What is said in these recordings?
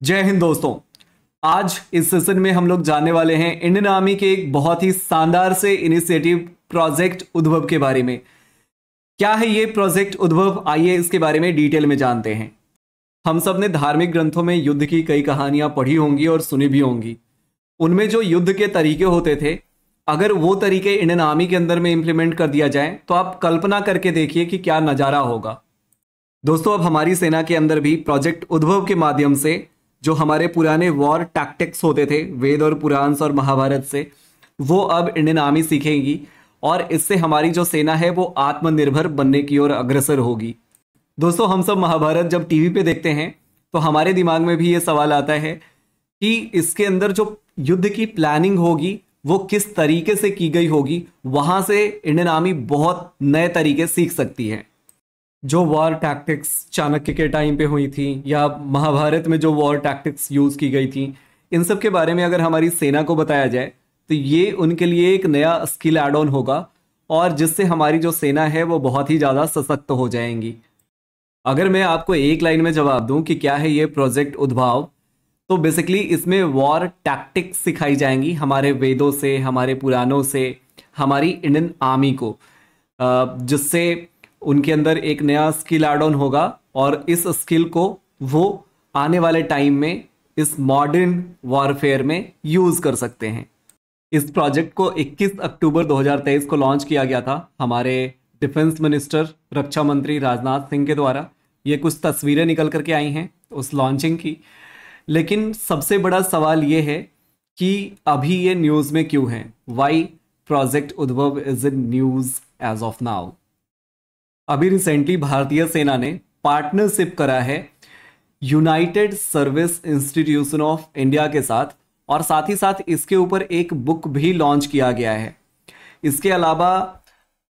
जय हिंद दोस्तों। आज इस सेशन में हम लोग जानने वाले हैं इंडियन आर्मी के एक बहुत ही शानदार से इनिशिएटिव प्रोजेक्ट उद्भव के बारे में। क्या है ये प्रोजेक्ट उद्भव, आइए इसके बारे में डिटेल में जानते हैं। हम सब ने धार्मिक ग्रंथों में युद्ध की कई कहानियां पढ़ी होंगी और सुनी भी होंगी। उनमें जो युद्ध के तरीके होते थे, अगर वो तरीके इंडियन आर्मी के अंदर में इंप्लीमेंट कर दिया जाए तो आप कल्पना करके देखिए कि क्या नज़ारा होगा। दोस्तों, अब हमारी सेना के अंदर भी प्रोजेक्ट उद्भव के माध्यम से जो हमारे पुराने वॉर टैक्टिक्स होते थे वेद और पुराण और महाभारत से, वो अब इंडियन आर्मी सीखेगी और इससे हमारी जो सेना है वो आत्मनिर्भर बनने की ओर अग्रसर होगी। दोस्तों, हम सब महाभारत जब टीवी पे देखते हैं तो हमारे दिमाग में भी ये सवाल आता है कि इसके अंदर जो युद्ध की प्लानिंग होगी वो किस तरीके से की गई होगी। वहां से इंडियन आर्मी बहुत नए तरीके सीख सकती है। जो वॉर टैक्टिक्स चाणक्य के टाइम पे हुई थी या महाभारत में जो वॉर टैक्टिक्स यूज़ की गई थी, इन सब के बारे में अगर हमारी सेना को बताया जाए तो ये उनके लिए एक नया स्किल एड ऑन होगा और जिससे हमारी जो सेना है वो बहुत ही ज़्यादा सशक्त हो जाएंगी। अगर मैं आपको एक लाइन में जवाब दूं कि क्या है ये प्रोजेक्ट उद्भव, तो बेसिकली इसमें वॉर टैक्टिक्स सिखाई जाएंगी हमारे वेदों से, हमारे पुराणों से, हमारी इंडियन आर्मी को, जिससे उनके अंदर एक नया स्किल ऐड ऑन होगा और इस स्किल को वो आने वाले टाइम में इस मॉडर्न वॉरफेयर में यूज़ कर सकते हैं। इस प्रोजेक्ट को 21 अक्टूबर 2023 को लॉन्च किया गया था हमारे डिफेंस मिनिस्टर रक्षा मंत्री राजनाथ सिंह के द्वारा। ये कुछ तस्वीरें निकल करके आई हैं उस लॉन्चिंग की। लेकिन सबसे बड़ा सवाल ये है कि अभी ये न्यूज़ में क्यों है। Why project Udbhav is in news as of now. अभी रिसेंटली भारतीय सेना ने पार्टनरशिप करा है United Service Institution of India के साथ और साथ ही साथ इसके ऊपर एक बुक भी लॉन्च किया गया है। इसके अलावा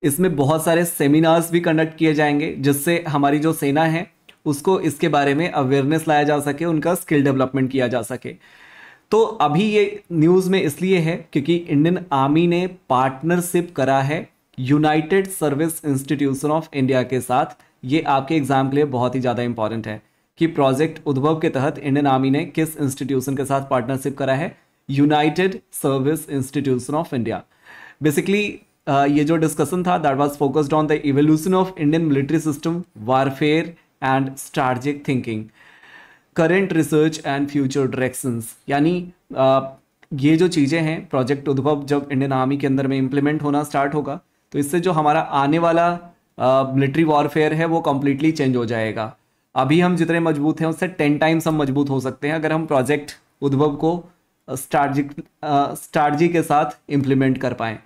इसमें बहुत सारे सेमिनार्स भी कंडक्ट किए जाएंगे जिससे हमारी जो सेना है उसको इसके बारे में अवेयरनेस लाया जा सके, उनका स्किल डेवलपमेंट किया जा सके। तो अभी ये न्यूज़ में इसलिए है क्योंकि इंडियन आर्मी ने पार्टनरशिप करा है United Service Institution of India के साथ। ये आपके एग्जाम के लिए बहुत ही ज़्यादा इंपॉर्टेंट है कि प्रोजेक्ट उद्भव के तहत इंडियन आर्मी ने किस इंस्टीट्यूशन के साथ पार्टनरशिप करा है, United Service Institution of India. Basically ये जो डिस्कशन था that was focused on the evolution of Indian military system, warfare and strategic thinking, current research and future directions. यानी ये जो चीज़ें हैं, प्रोजेक्ट उद्भव जब इंडियन आर्मी के अंदर में इम्प्लीमेंट होना स्टार्ट होगा तो इससे जो हमारा आने वाला मिलिट्री वॉरफेयर है वो कम्प्लीटली चेंज हो जाएगा। अभी हम जितने मजबूत हैं उससे 10 टाइम्स हम मजबूत हो सकते हैं अगर हम प्रोजेक्ट उद्भव को स्ट्रैटेजी के साथ इम्प्लीमेंट कर पाएँ।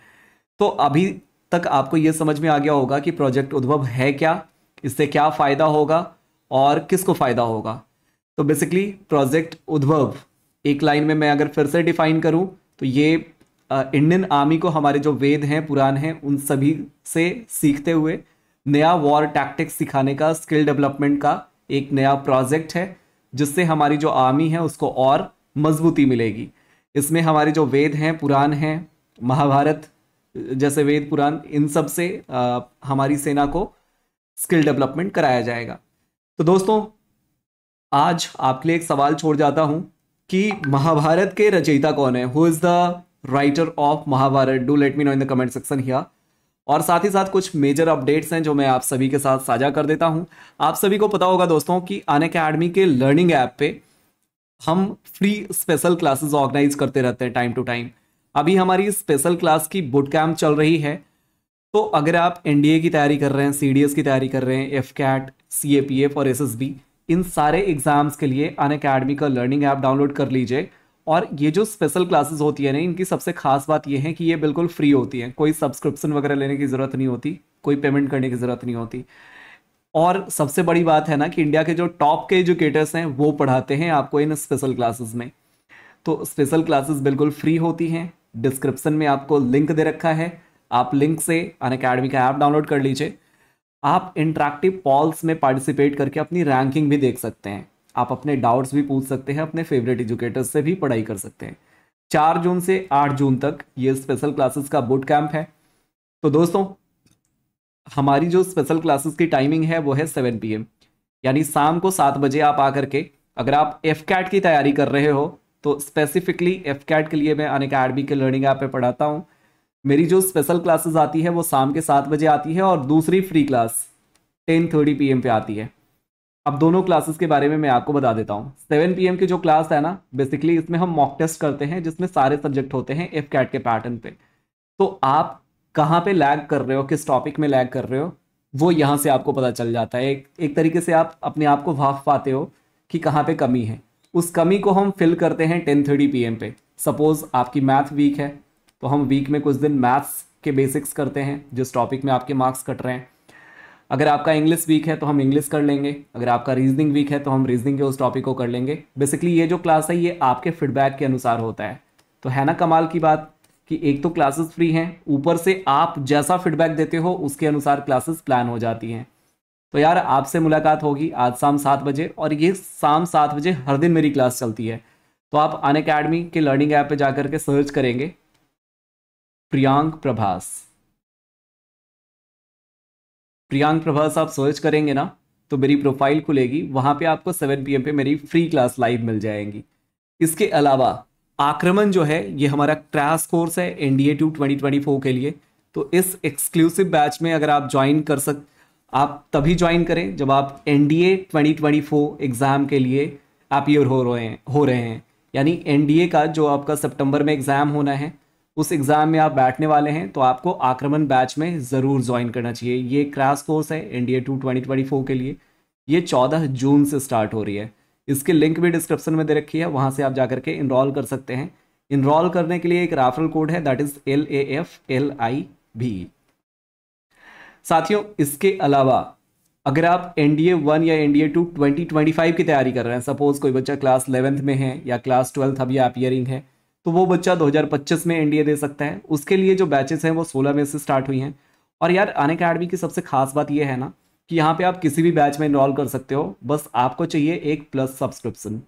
तो अभी तक आपको ये समझ में आ गया होगा कि प्रोजेक्ट उद्भव है क्या, इससे क्या फ़ायदा होगा और किसको फ़ायदा होगा। तो बेसिकली प्रोजेक्ट उद्भव एक लाइन में मैं अगर फिर से डिफाइन करूं तो ये इंडियन आर्मी को हमारे जो वेद हैं, पुराण हैं, उन सभी से सीखते हुए नया वॉर टैक्टिक्स सिखाने का, स्किल डेवलपमेंट का एक नया प्रोजेक्ट है जिससे हमारी जो आर्मी है उसको और मजबूती मिलेगी। इसमें हमारे जो वेद हैं, पुराण हैं, महाभारत जैसे वेद पुराण, इन सब से हमारी सेना को स्किल डेवलपमेंट कराया जाएगा। तो दोस्तों, आज आपके लिए एक सवाल छोड़ जाता हूं कि महाभारत के रचयिता कौन है, who is the writer of Mahabharata. Do let me know in the comment section here. और साथ ही साथ कुछ मेजर अपडेट्स हैं जो मैं आप सभी के साथ साझा कर देता हूं। आप सभी को पता होगा दोस्तों कि अनअकैडमी के लर्निंग ऐप पे हम फ्री स्पेशल क्लासेस ऑर्गेनाइज करते रहते हैं टाइम टू टाइम। अभी हमारी स्पेशल क्लास की बुट कैंप चल रही है। तो अगर आप एनडीए की तैयारी कर रहे हैं, सीडीएस की तैयारी कर रहे हैं, एफकैट, सीएपीएफ और एसएसबी, इन सारे एग्जाम्स के लिए अनअकैडमी का लर्निंग ऐप डाउनलोड कर लीजिए। और ये जो स्पेशल क्लासेस होती है ना, इनकी सबसे खास बात ये है कि ये बिल्कुल फ्री होती हैं। कोई सब्सक्रिप्शन वगैरह लेने की ज़रूरत नहीं होती, कोई पेमेंट करने की ज़रूरत नहीं होती। और सबसे बड़ी बात है ना कि इंडिया के जो टॉप के एजुकेटर्स हैं वो पढ़ाते हैं आपको इन स्पेशल क्लासेस में। तो स्पेशल क्लासेस बिल्कुल फ्री होती हैं। डिस्क्रिप्शन में आपको लिंक दे रखा है, आप लिंक से अनअकैडमी का ऐप डाउनलोड कर लीजिए। आप इंटरैक्टिव पॉल्स में पार्टिसिपेट करके अपनी रैंकिंग भी देख सकते हैं। आप अपने डाउट्स भी पूछ सकते हैं, अपने फेवरेट एजुकेटर्स से भी पढ़ाई कर सकते हैं। 4 जून से 8 जून तक ये स्पेशल क्लासेस का बूट कैंप है। तो दोस्तों, हमारी जो स्पेशल क्लासेस की टाइमिंग है वो है 7 PM, यानी शाम को 7 बजे आप आकर के अगर आप एफ कैट की तैयारी कर रहे हो तो स्पेसिफिकली एफ कैट के लिए मैं अनअकैडमी के लर्निंग ऐप पे पढ़ाता हूँ। मेरी जो स्पेशल क्लासेस आती है वो शाम के 7 बजे आती है और दूसरी फ्री क्लास 10:30 PM पे आती है। अब दोनों क्लासेस के बारे में मैं आपको बता देता हूँ। 7 PM की जो क्लास है ना, बेसिकली इसमें हम मॉक टेस्ट करते हैं जिसमें सारे सब्जेक्ट होते हैं एफ कैट के पैटर्न पे। तो आप कहाँ पे लैग कर रहे हो, किस टॉपिक में लैग कर रहे हो, वो यहाँ से आपको पता चल जाता है। एक तरीके से आप अपने आप को भाप पाते हो कि कहाँ पे कमी है। उस कमी को हम फिल करते हैं 10:30 PM पे। सपोज आपकी मैथ वीक है तो हम वीक में कुछ दिन मैथ्स के बेसिक्स करते हैं जिस टॉपिक में आपके मार्क्स कट रहे हैं। अगर आपका इंग्लिश वीक है तो हम इंग्लिश कर लेंगे, अगर आपका रीजनिंग वीक है तो हम रीजनिंग के उस टॉपिक को कर लेंगे। बेसिकली ये जो क्लास है ये आपके फीडबैक के अनुसार होता है। तो है ना कमाल की बात कि एक तो क्लासेस फ्री हैं, ऊपर से आप जैसा फीडबैक देते हो उसके अनुसार क्लासेस प्लान हो जाती हैं। तो यार आपसे मुलाकात होगी आज शाम 7 बजे, और ये शाम 7 बजे हर दिन मेरी क्लास चलती है। तो आप अनअकैडमी के लर्निंग ऐप पे जाकर के सर्च करेंगे प्रियांक प्रभास। प्रियांक प्रभास आप सर्च करेंगे ना तो मेरी प्रोफाइल खुलेगी, वहां पे आपको 7 PM पे मेरी फ्री क्लास लाइव मिल जाएंगी। इसके अलावा आक्रमण जो है ये हमारा क्रैश कोर्स है NDA 2 2024 के लिए। तो इस एक्सक्लूसिव बैच में अगर आप ज्वाइन आप तभी ज्वाइन करें जब आप NDA 2024 एग्जाम के लिए अपीयर हो रहे हैं। यानी NDA का जो आपका सितंबर में एग्जाम होना है उस एग्जाम में आप बैठने वाले हैं तो आपको आक्रमण बैच में ज़रूर ज्वाइन करना चाहिए। ये क्रैश कोर्स है NDA 2 2024 के लिए। ये 14 जून से स्टार्ट हो रही है। इसकी लिंक भी डिस्क्रिप्शन में दे रखी है, वहाँ से आप जाकर के इनरोल कर सकते हैं। इनरोल करने के लिए एक रेफरल कोड है, दैट इज़ LAFLIB। साथियों इसके अलावा अगर आप NDA 1 या NDA 2 2025 की तैयारी कर रहे हैं, सपोज कोई बच्चा क्लास 11th में है या क्लास 12th अभी अपीयरिंग है, तो वो बच्चा 2025 में NDA दे सकता है। उसके लिए जो बैचेस हैं वो 16 में से स्टार्ट हुई हैं। और यार अनअकैडमी की सबसे खास बात ये है ना कि यहाँ पे आप किसी भी बैच में इनरोल कर सकते हो, बस आपको चाहिए एक प्लस सब्सक्रिप्शन,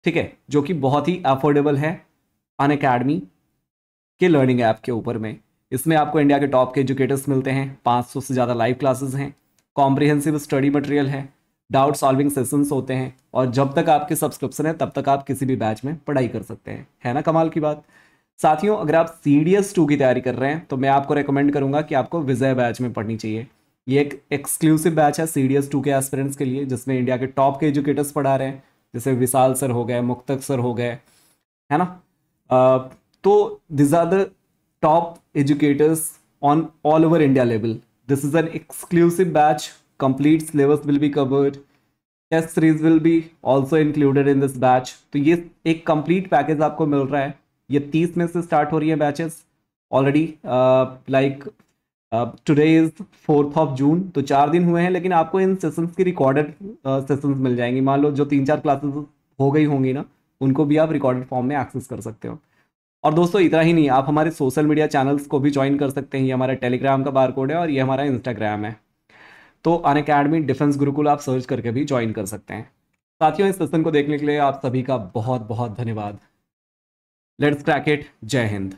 ठीक है, जो कि बहुत ही अफोर्डेबल है अनअकैडमी के लर्निंग ऐप के ऊपर में। इसमें आपको इंडिया के टॉप के एजुकेटर्स मिलते हैं, 500 से ज़्यादा लाइव क्लासेस हैं, कॉम्प्रिहेंसिव स्टडी मटेरियल है, डाउट सॉल्विंग सेशंस होते हैं, और जब तक आपके सब्सक्रिप्शन है तब तक आप किसी भी बैच में पढ़ाई कर सकते हैं। है ना कमाल की बात। साथियों अगर आप CDS 2 की तैयारी कर रहे हैं तो मैं आपको रेकमेंड करूंगा कि आपको विजय बैच में पढ़नी चाहिए। ये एक एक्सक्लूसिव बैच है CDS 2 के एस्पिरेंट्स के लिए, जिसमें इंडिया के टॉप के एजुकेटर्स पढ़ा रहे हैं, जैसे विशाल सर हो गए, मुक्तक सर हो गए, है ना। तो this are the top educators on all over India level. This is an exclusive batch. Complete syllabus will be covered. Test series will be also included in this batch. तो ये एक complete package आपको मिल रहा है। ये 30 में से start हो रही है batches already. Like today is 4th of June, तो 4 दिन हुए हैं, लेकिन आपको इन सेशंस की रिकॉर्डेड सेशंस मिल जाएंगी। मान लो जो 3-4 क्लासेस हो गई होंगी ना, उनको भी आप रिकॉर्डेड फॉर्म में एक्सेस कर सकते हो। और दोस्तों इतना ही नहीं, आप हमारे सोशल मीडिया चैनल्स को भी ज्वाइन कर सकते हैं। ये हमारा टेलीग्राम का बारकोड है और ये हमारा इंस्टाग्राम है। तो अनअकैडमी डिफेंस गुरुकुल आप सर्च करके भी ज्वाइन कर सकते हैं। साथियों इस सेशन को देखने के लिए आप सभी का बहुत बहुत धन्यवाद। Let's crack it. जय हिंद।